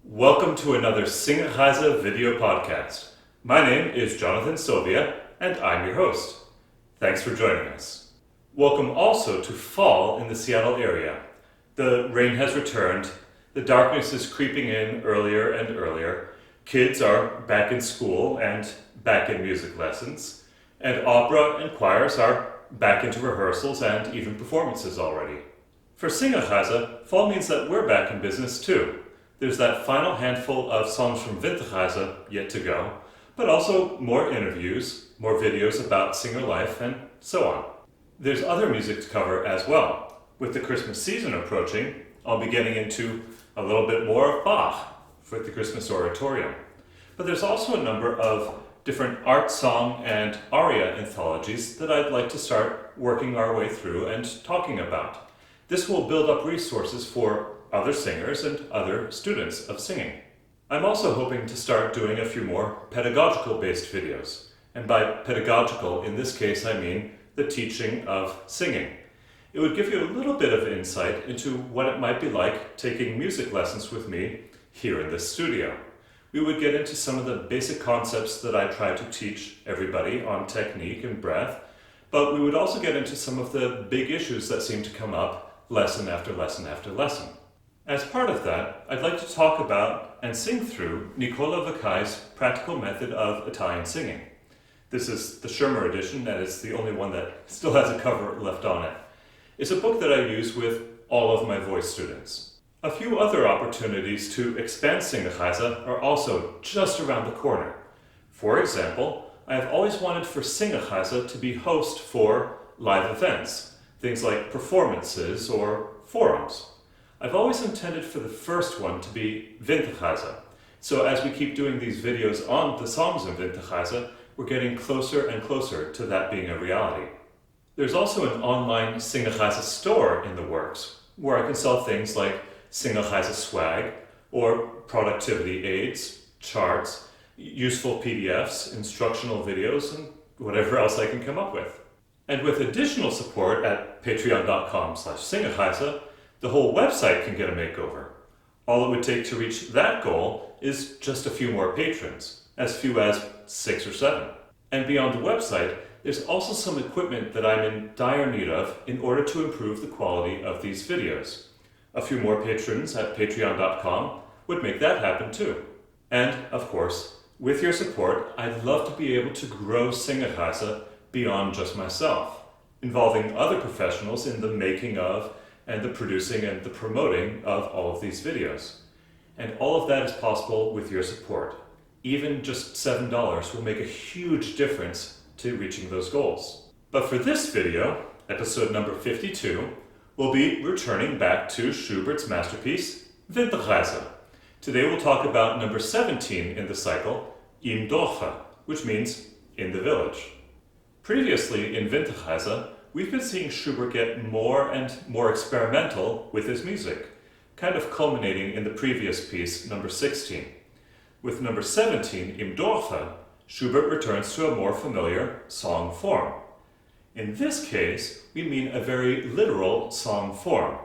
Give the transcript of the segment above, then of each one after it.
Welcome to another Singerreise video podcast. My name is Jonathan Silvia, and I'm your host. Thanks for joining us. Welcome also to fall in the Seattle area. The rain has returned, the darkness is creeping in earlier and earlier, kids are back in school and back in music lessons, and opera and choirs are back into rehearsals and even performances already. For Singerreise, fall means that we're back in business too. There's that final handful of songs from Winterreise yet to go, but also more interviews, more videos about singer life, and so on. There's other music to cover as well. With the Christmas season approaching, I'll be getting into a little bit more of Bach with the Christmas Oratorio. But there's also a number of different art song and aria anthologies that I'd like to start working our way through and talking about. This will build up resources for other singers and other students of singing. I'm also hoping to start doing a few more pedagogical-based videos. And by pedagogical, in this case, I mean the teaching of singing. It would give you a little bit of insight into what it might be like taking music lessons with me here in this studio. We would get into some of the basic concepts that I try to teach everybody on technique and breath, but we would also get into some of the big issues that seem to come up lesson after lesson after lesson. As part of that, I'd like to talk about and sing through Nicola Vaccai's Practical Method of Italian Singing. This is the Schirmer edition, and it's the only one that still has a cover left on it. It's a book that I use with all of my voice students. A few other opportunities to expand Singerreise are also just around the corner. For example, I have always wanted for Singerreise to be host for live events, things like performances or forums. I've always intended for the first one to be Winterreise. So as we keep doing these videos on the songs in Winterreise, we're getting closer and closer to that being a reality. There's also an online Singerreise store in the works, where I can sell things like Singerreise swag, or productivity aids, charts, useful PDFs, instructional videos, and whatever else I can come up with. And with additional support at patreon.com/Singerreise, the whole website can get a makeover. All it would take to reach that goal is just a few more patrons, as few as 6 or 7. And beyond the website, there's also some equipment that I'm in dire need of in order to improve the quality of these videos. A few more patrons at patreon.com would make that happen too. And, of course, with your support, I'd love to be able to grow Singerreise beyond just myself, involving other professionals in the making of and the producing and the promoting of all of these videos. And all of that is possible with your support. Even just $7 will make a huge difference to reaching those goals. But for this video, episode number 52, we'll be returning back to Schubert's masterpiece, Winterreise. Today we'll talk about number 17 in the cycle, Im Dorfe, which means in the village. Previously in Winterreise, we've been seeing Schubert get more and more experimental with his music, kind of culminating in the previous piece, number 16. With number 17, Im Dorfe, Schubert returns to a more familiar song form. In this case, we mean a very literal song form.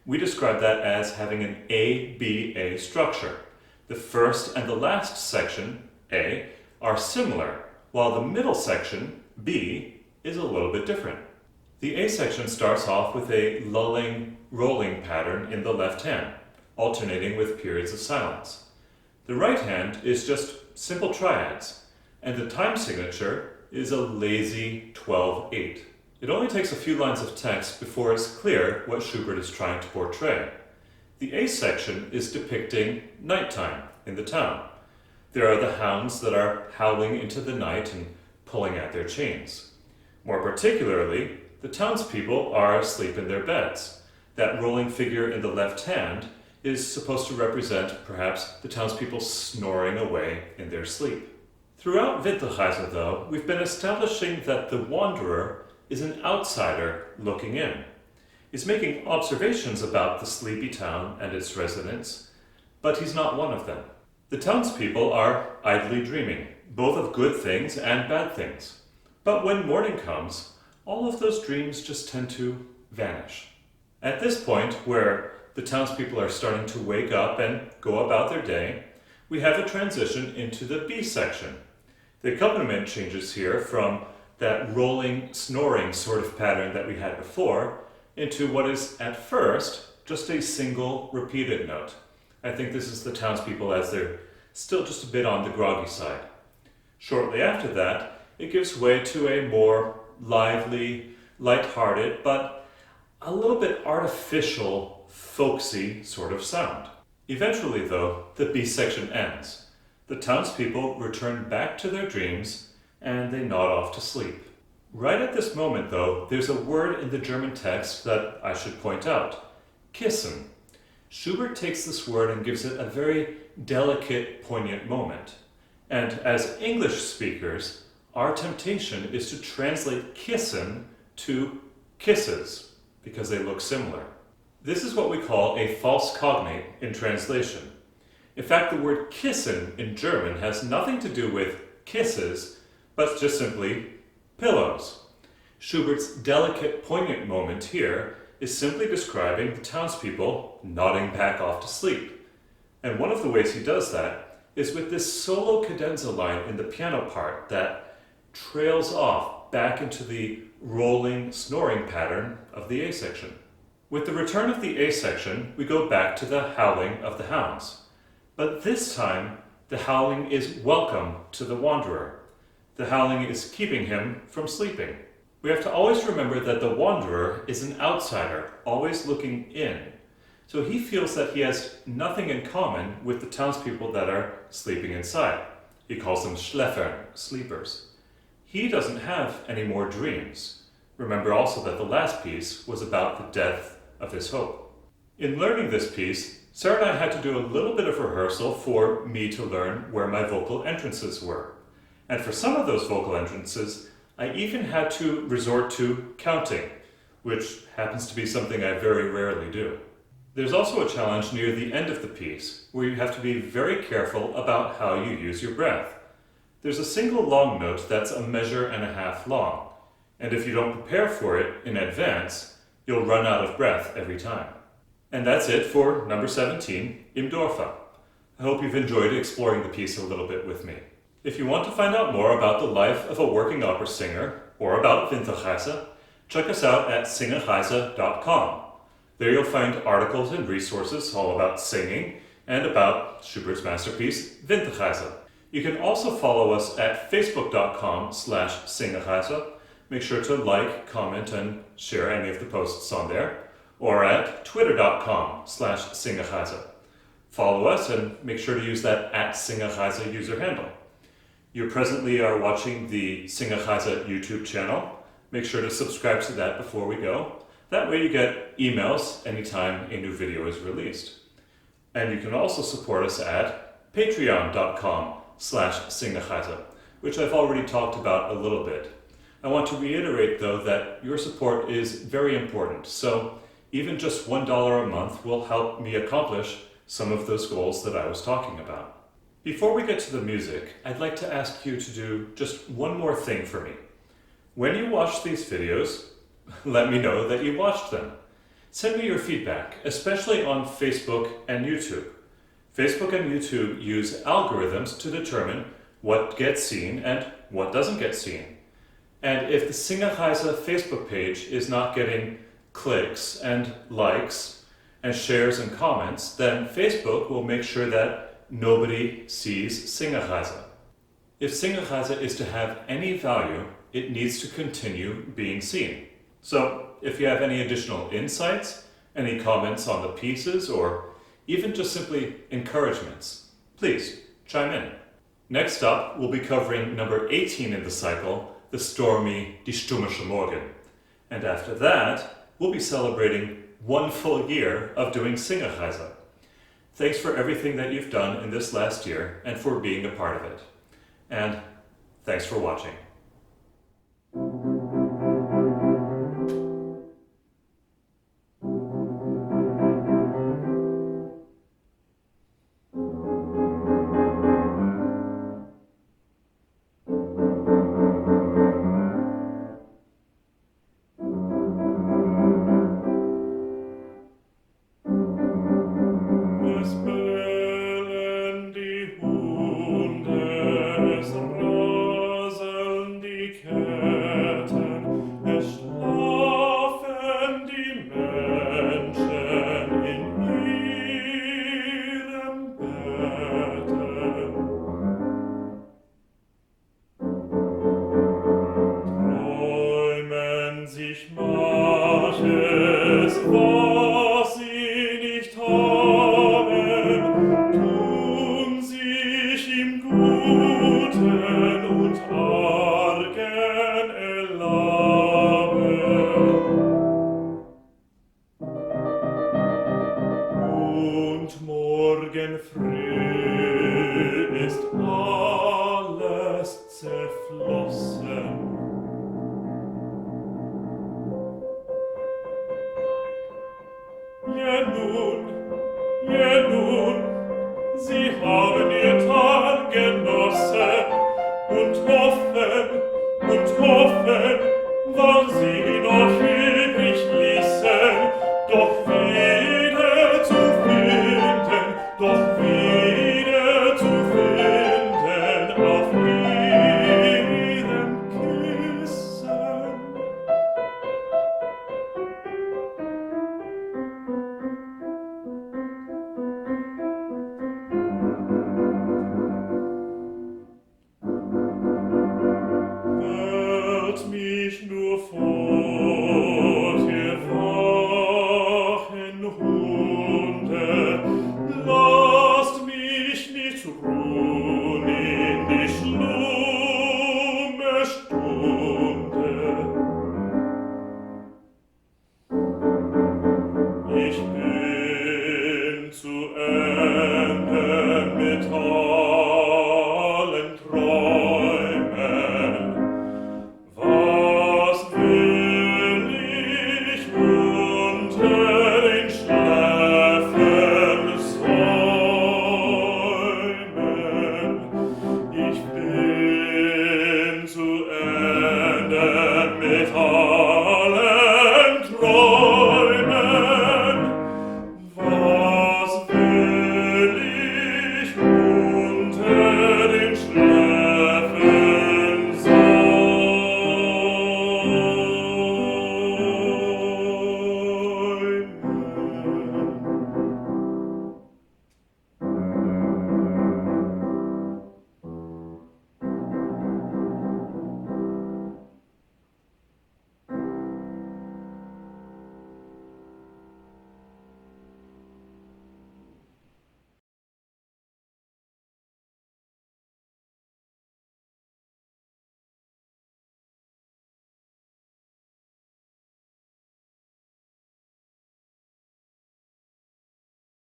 We describe that as having an A-B-A structure. The first and the last section, A, are similar, while the middle section, B, is a little bit different. The A section starts off with a lulling, rolling pattern in the left hand, alternating with periods of silence. The right hand is just simple triads, and the time signature is a lazy 12/8. It only takes a few lines of text before it's clear what Schubert is trying to portray. The A section is depicting nighttime in the town. There are the hounds that are howling into the night and pulling at their chains. More particularly, the townspeople are asleep in their beds. That rolling figure in the left hand is supposed to represent, perhaps, the townspeople snoring away in their sleep. Throughout Winterreise, though, we've been establishing that the wanderer is an outsider looking in. He's making observations about the sleepy town and its residents, but he's not one of them. The townspeople are idly dreaming, both of good things and bad things. But when morning comes, all of those dreams just tend to vanish. At this point, where the townspeople are starting to wake up and go about their day, we have a transition into the B section. The accompaniment changes here from that rolling, snoring sort of pattern that we had before into what is at first just a single repeated note. I think this is the townspeople as they're still just a bit on the groggy side. Shortly after that, it gives way to a more lively, light-hearted, but a little bit artificial, folksy sort of sound. Eventually, though, the B section ends. The townspeople return back to their dreams and they nod off to sleep. Right at this moment, though, there's a word in the German text that I should point out: kissen. Schubert takes this word and gives it a very delicate, poignant moment. And as English speakers, our temptation is to translate kissen to kisses because they look similar. This is what we call a false cognate in translation. In fact, the word kissen in German has nothing to do with kisses, but just simply pillows. Schubert's delicate, poignant moment here is simply describing the townspeople nodding back off to sleep. And one of the ways he does that is with this solo cadenza line in the piano part that trails off back into the rolling, snoring pattern of the A section. With the return of the A section, we go back to the howling of the hounds. But this time, the howling is welcome to the wanderer. The howling is keeping him from sleeping. We have to always remember that the wanderer is an outsider, always looking in. So he feels that he has nothing in common with the townspeople that are sleeping inside. He calls them Schläfer, sleepers. He doesn't have any more dreams. Remember also that the last piece was about the death of his hope. In learning this piece, Sarah and I had to do a little bit of rehearsal for me to learn where my vocal entrances were. And for some of those vocal entrances, I even had to resort to counting, which happens to be something I very rarely do. There's also a challenge near the end of the piece where you have to be very careful about how you use your breath. There's a single long note that's a measure and a half long, and if you don't prepare for it in advance, you'll run out of breath every time. And that's it for number 17, Im Dorfe. I hope you've enjoyed exploring the piece a little bit with me. If you want to find out more about the life of a working opera singer or about Winterreise, check us out at Singerreise.com. There you'll find articles and resources all about singing and about Schubert's masterpiece, Winterreise. You can also follow us at facebook.com/Singerreise. Make sure to like, comment, and share any of the posts on there. Or at twitter.com/Singerreise. Follow us and make sure to use that @Singerreise user handle. You presently are watching the Singerreise YouTube channel. Make sure to subscribe to that before we go. That way you get emails anytime a new video is released. And you can also support us at patreon.com/Singerreise, which I've already talked about a little bit. I want to reiterate though that your support is very important. So even just $1 a month will help me accomplish some of those goals that I was talking about. Before we get to the music, I'd like to ask you to do just one more thing for me. When you watch these videos, let me know that you watched them. Send me your feedback, especially on Facebook and YouTube. Facebook and YouTube use algorithms to determine what gets seen and what doesn't get seen. And if the Singerreise Facebook page is not getting clicks and likes and shares and comments, then Facebook will make sure that nobody sees Singerreise. If Singerreise is to have any value, it needs to continue being seen. So if you have any additional insights, any comments on the pieces, or even just simply encouragements, please chime in. Next up, we'll be covering number 18 in the cycle, the stormy Die Stürmische Morgen. And after that, we'll be celebrating 1 full year of doing Singerreise. Thanks for everything that you've done in this last year and for being a part of it. And thanks for watching. manches, was sie nicht haben, tun sich im Guten und Argen erlaben. Und morgen früh ist alles zerflossen. Je nun, sie haben ihr Tag genommen.